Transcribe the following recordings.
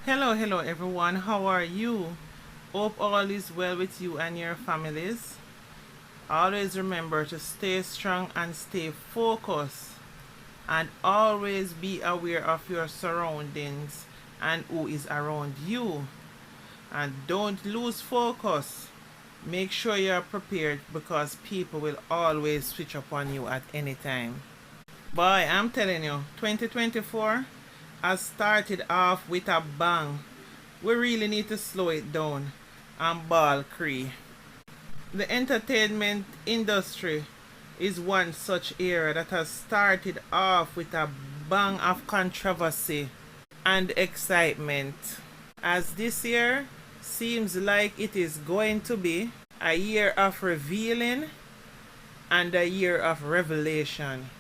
Hello everyone. How are you? Hope all is well with you and your families. Always remember to stay strong and stay focused, and always be aware of your surroundings and who is around you. And don't lose focus. Make sure you're prepared because people will always switch up on you at any time. Boy, I'm telling you, 2024 has started off with a bang. We really need to slow it down and ball cree. The entertainment industry is one such era that has started off with a bang of controversy and excitement, as this year seems like it is going to be a year of revealing and a year of revelation.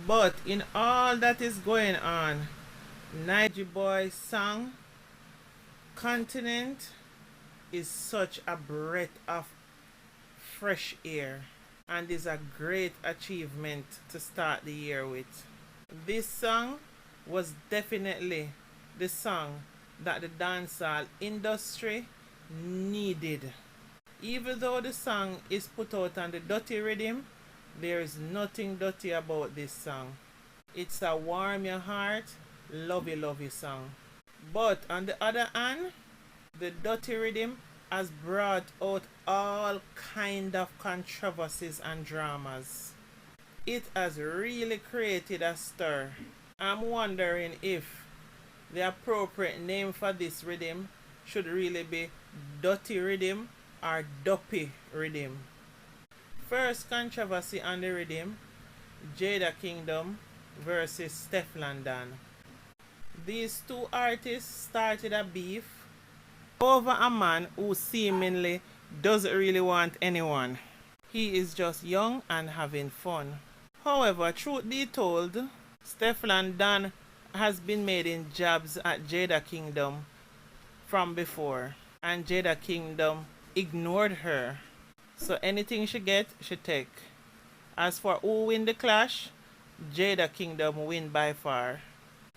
But in all that is going on, Niger Boy's song Continent is such a breath of fresh air and is a great achievement to start the year with. This song was definitely the song that the dancehall industry needed. Even though the song is put out on the Dutty rhythm, there is nothing dirty about this song. It's a warm your heart, lovey song. But on the other hand, the Dutty rhythm has brought out all kind of controversies and dramas. It has really created a stir. I'm wondering if the appropriate name for this rhythm should really be Dutty rhythm or Duppy rhythm. First controversy on the rhythm, Jada Kingdom versus Stefon. These two artists started a beef over a man who seemingly doesn't really want anyone. He is just young and having fun. However, truth be told, Stefon has been making jabs at Jada Kingdom from before, and Jada Kingdom ignored her. So anything she get, she take. As for who win the clash, Jada Kingdom win by far.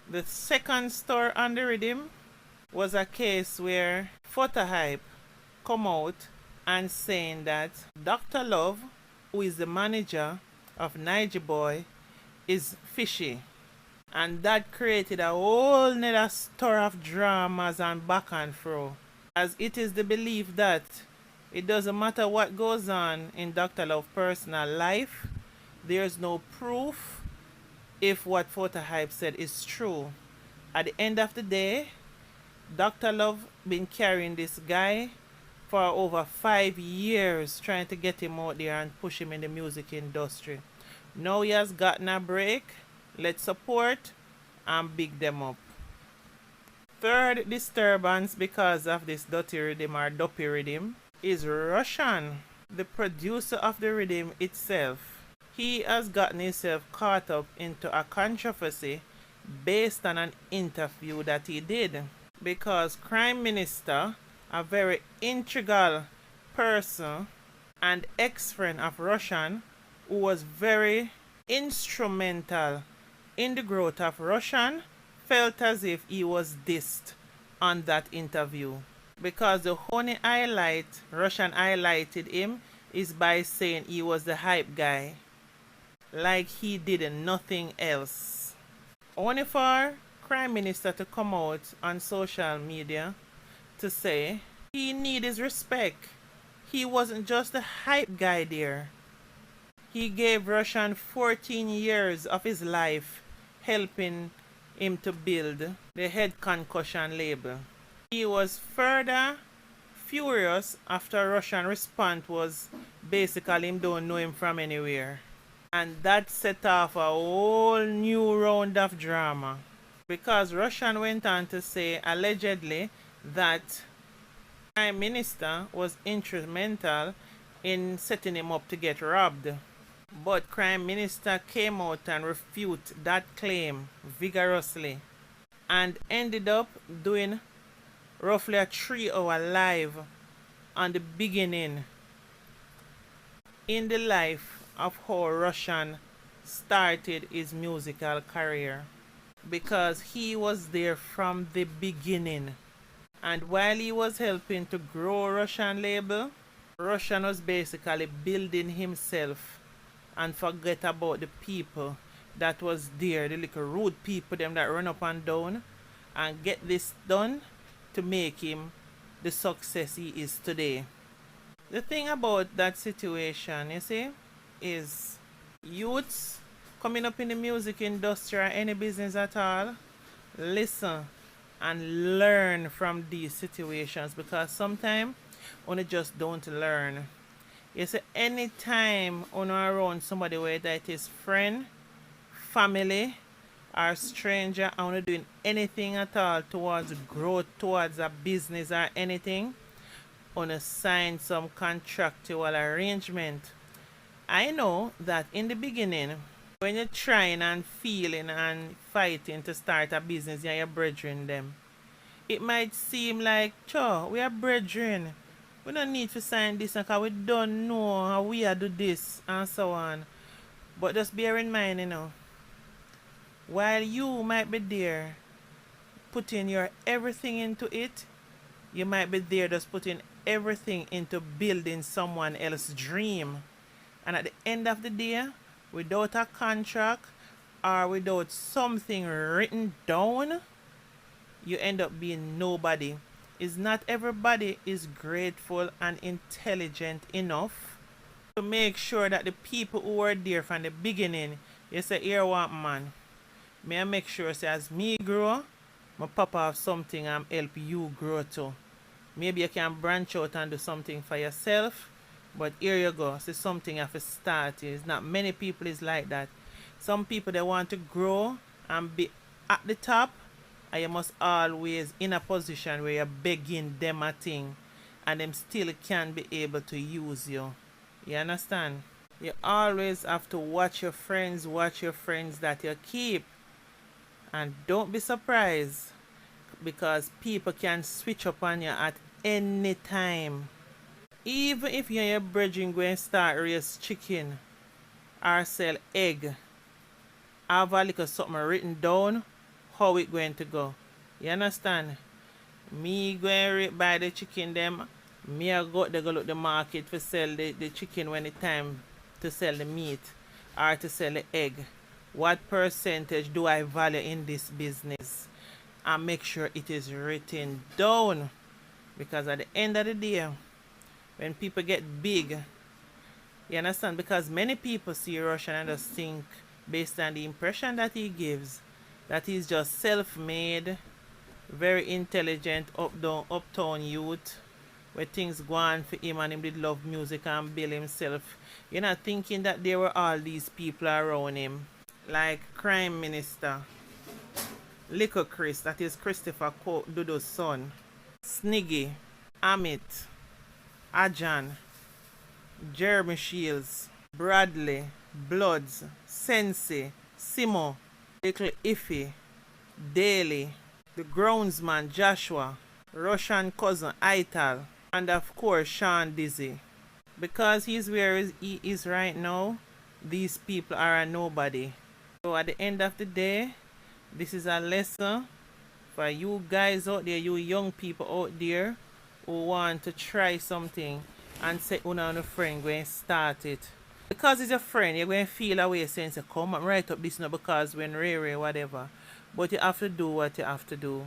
The second story on the rhythm was a case where Photo Hype come out and saying that Dr. Love, who is the manager of Niger Boy, is fishy. And that created a whole nother story of dramas and back and fro. As it is the belief that it doesn't matter what goes on in Dr. Love's personal life, there's no proof if what Photo Hype said is true. At the end of the day, Dr. Love been carrying this guy for over 5 years, trying to get him out there and push him in the music industry. Now he has gotten a break. Let's support and big them up. Third disturbance because of this dirty rhythm or Duppy rhythm is Rvssian, the producer of the rhythm itself. He has gotten himself caught up into a controversy based on an interview that he did, because Prime Minister, a very integral person and ex-friend of Rvssian, who was very instrumental in the growth of Rvssian, felt as if he was dissed on that interview. Because the only highlight Rvssian highlighted him is by saying he was the hype guy, like he did nothing else. Only for Prime Minister to come out on social media to say he need his respect. He wasn't just the hype guy there. He gave Rvssian 14 years of his life helping him to build the Head Concussion label. He was further furious after Rvssian response was basically him don't know him from anywhere. And that set off a whole new round of drama, because Rvssian went on to say allegedly that Prime Minister was instrumental in setting him up to get robbed. But Prime Minister came out and refuted that claim vigorously and ended up doing roughly a 3-hour live on the beginning in the life of how Rvssian started his musical career, because he was there from the beginning. And while he was helping to grow Rvssian label, Rvssian was basically building himself and forget about the people that was there, the little rude people them that run up and down, and get this done to make him the success he is today. The thing about that situation, you see, is youths coming up in the music industry or any business at all, listen and learn from these situations, because sometimes one just don't learn. You see, anytime on around somebody, whether it is friend, family, or stranger, and not doing anything at all towards growth, towards a business or anything, on a sign some contractual arrangement. I know that in the beginning, when you're trying and feeling and fighting to start a business and you're brethren them, it might seem like, sure, we are brethren. We don't need to sign this because we don't know how we are do this and so on. But just bear in mind, while you might be there putting your everything into it, you might be there just putting everything into building someone else's dream. And at the end of the day, without a contract or without something written down, you end up being nobody. Is not everybody is grateful and intelligent enough to make sure that the people who were there from the beginning, you say, here what man, may I make sure say as me grow, my papa have something and help you grow too. Maybe you can branch out and do something for yourself, but here you go. See, something you have to start. It's not many people is like that. Some people they want to grow and be at the top, and you must always in a position where you're begging them a thing and them still can be able to use you. You understand? You always have to watch your friends that you keep. And don't be surprised, because people can switch up on you at any time. Even if you and your brethren go and start raise chicken or sell egg, have a little something written down how it going to go. You understand? Me going to buy the chicken them, me I go to go look the market for sell the chicken when it's time to sell the meat or to sell the egg. What percentage do I value in this business? And make sure it is written down. Because at the end of the day, when people get big, you understand? Because many people see Rvssian and just think, based on the impression that he gives, that he's just self-made, very intelligent, uptown youth, where things go on for him and him did love music and build himself. You're not thinking that there were all these people around him, like Crime Minister, Little Chris, that is Christopher Dudu's son, Sniggy, Amit, Ajan, Jeremy Shields, Bradley, Bloods, Sensei, Simo, Little Iffy, Daly, the groundsman Joshua, Rvssian cousin Ital, and of course Sean Dizzy. Because he's where he is right now, these people are a nobody. So at the end of the day, this is a lesson for you guys out there, you young people out there who want to try something and say una on a friend go and start it. Because it's a friend, you're going to feel a way saying, come and write up this now because when rare whatever. But you have to do what you have to do.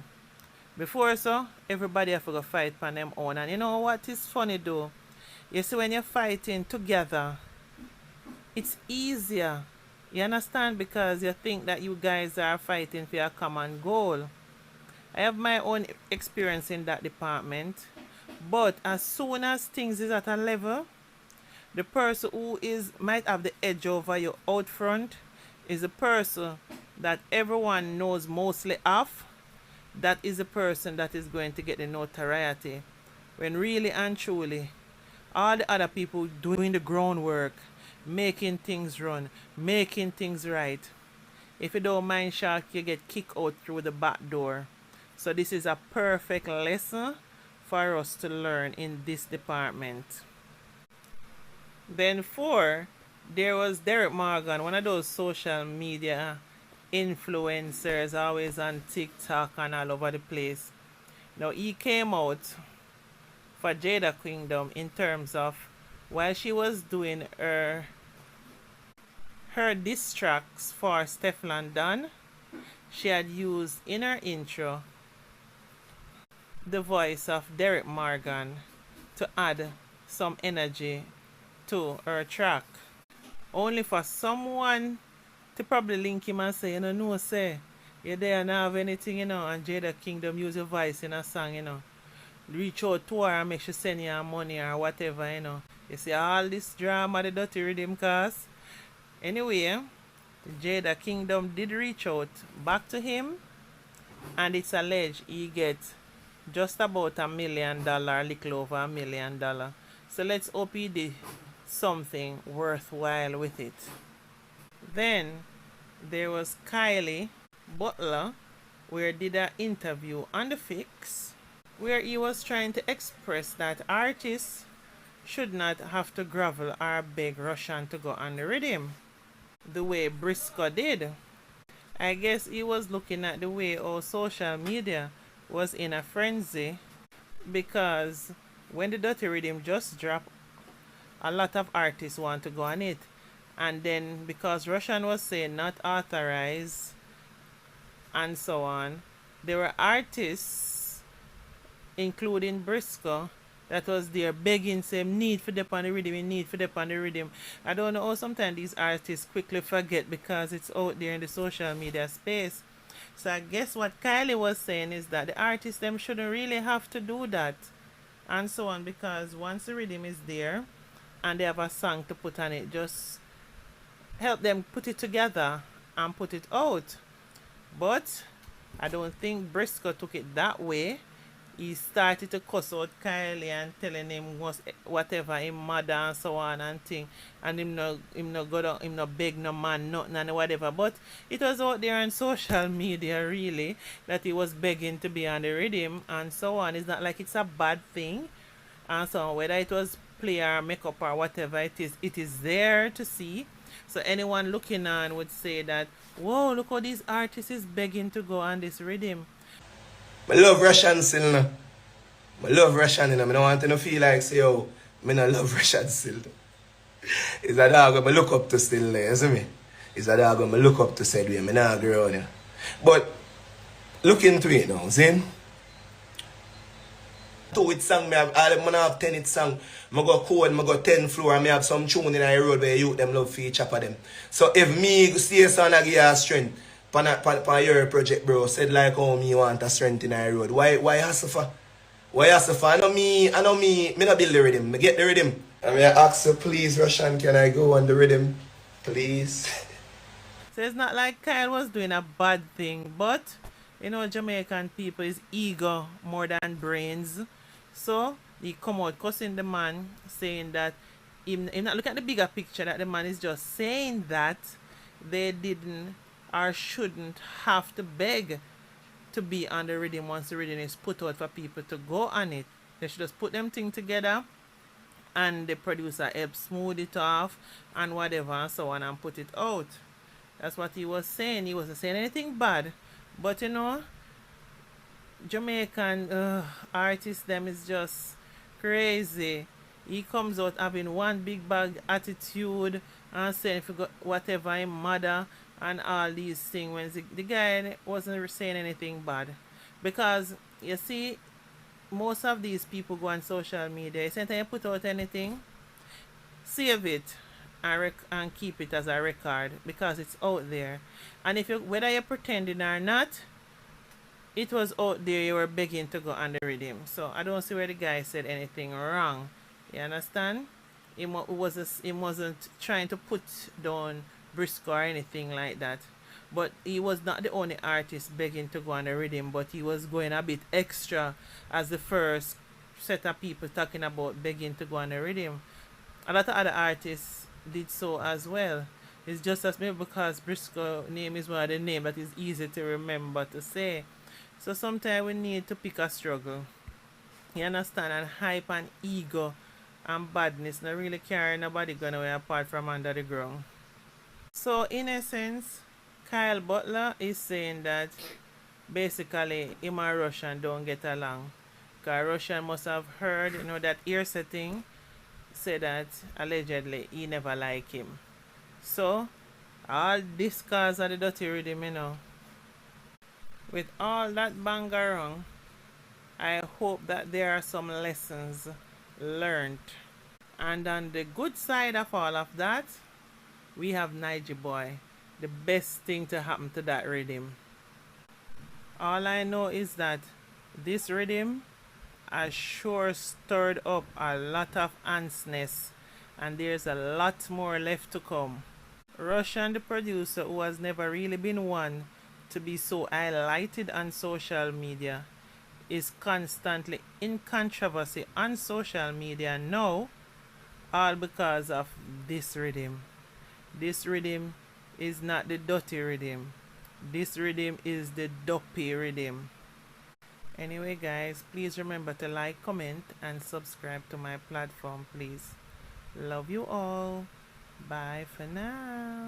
Before so, everybody have to go fight for them own. And you know what is funny though? You see, when you're fighting together, it's easier. You understand? Because you think that you guys are fighting for a common goal. I have my own experience in that department. But as soon as things is at a level, the person who might have the edge over you out front is the person that everyone knows mostly of. That is the person that is going to get the notoriety. When really and truly, all the other people doing the groundwork, making things run, making things right. If you don't mind shark, you get kicked out through the back door. So this is a perfect lesson for us to learn in this department. Then 4, there was Derek Morgan, one of those social media influencers, always on TikTok and all over the place. Now he came out for Jada Kingdom in terms of while she was doing her diss tracks for Stefon Don, she had used in her intro the voice of Derek Morgan to add some energy to her track. Only for someone to probably link him and say, no, say, you there not have anything, and Jada Kingdom use your voice in a song, reach out to her and make sure send you money or whatever, You see all this drama the Dutty rhythm cause. Anyway, Jada Kingdom did reach out back to him, and it's alleged he gets just about $1 million, little over $1 million. So let's hope he did something worthwhile with it. Then there was Kylie Butler, where did an interview on the Fix, where he was trying to express that artists should not have to grovel or beg Rvssian to go on the rhythm the way Briscoe did. I guess he was looking at the way our social media was in a frenzy, because when the Dutty rhythm just dropped, a lot of artists want to go on it. And then because Rvssian was saying not authorized and so on, there were artists, including Briscoe, that was there begging, saying, need for dip on the rhythm, need for dip on the rhythm. I don't know how sometimes these artists quickly forget because it's out there in the social media space. So I guess what Kylie was saying is that the artists them shouldn't really have to do that and so on, because once the rhythm is there and they have a song to put on it, just help them put it together and put it out. But I don't think Briscoe took it that way. He started to cuss out Kylie and telling him whatever him mother and so on and thing, and him no go down, him no beg no man nothing and whatever. But it was out there on social media really that he was begging to be on the rhythm and so on. It's not like it's a bad thing and so on. Whether it was play or makeup or whatever it is there to see. So anyone looking on would say that, whoa, look how these artists is begging to go on this rhythm. I love Rvssian still. I love Rvssian. I don't want to feel like, say, I don't love Rvssian still. It's a dog I look up to still, you see me? It's a dog I look up to said way. I not agree on you. But look into it now, see? 2-hit song, I have 10-hit song. I go code, I go 10 floor, and I have some tune in the road where you them love feature for them. So if me stay son and give you strength, pan your project, bro, said like how me want a strength in the road. Why hustle for? Why hustle for? I know me not build the rhythm. I get the rhythm. I mean, I ask you, please, Rvssian, can I go on the rhythm? Please. So it's not like Kyle was doing a bad thing, but Jamaican people is ego more than brains. So he come out cussing the man, saying that him not look at the bigger picture, that the man is just saying that they didn't or shouldn't have to beg to be on the rhythm once the rhythm is put out for people to go on it. They should just put them things together and the producer help smooth it off and whatever and so on and put it out. That's what he was saying. He wasn't saying anything bad. But Jamaican artists them is just crazy. He comes out having one big bag attitude and saying if you got whatever him mother and all these things when the guy wasn't saying anything bad. Because you see, most of these people go on social media, sometimes you put out anything, save it and keep it as a record because it's out there. And if whether you're pretending or not, it was out there, you were begging to go on the rhythm. So I don't see where the guy said anything wrong. You understand? He wasn't trying to put down Briscoe or anything like that. But he was not the only artist begging to go on the rhythm, but he was going a bit extra as the first set of people talking about begging to go on the rhythm. A lot of other artists did so as well. It's just as maybe because Briscoe name is one of the names that is easy to remember to say. So sometimes we need to pick a struggle. You understand? And hype and ego and badness not really carry nobody going away apart from under the ground. So in essence, Kyle Butler is saying that basically him and Rvssian don't get along. Because Rvssian must have heard, that ear setting say that allegedly he never like him. So all this cause of the dirty rhythm, with all that bang around, I hope that there are some lessons learned. And on the good side of all of that, we have Nige Boy, the best thing to happen to that rhythm. All I know is that this rhythm has sure stirred up a lot of antness, and there's a lot more left to come. Rvssian, the producer, who has never really been one to be so highlighted on social media, is constantly in controversy on social media now, all because of this rhythm. This rhythm is not the Dutty rhythm. This rhythm is the Duppy rhythm. Anyway, guys, please remember to like, comment, and subscribe to my platform, please. Love you all. Bye for now.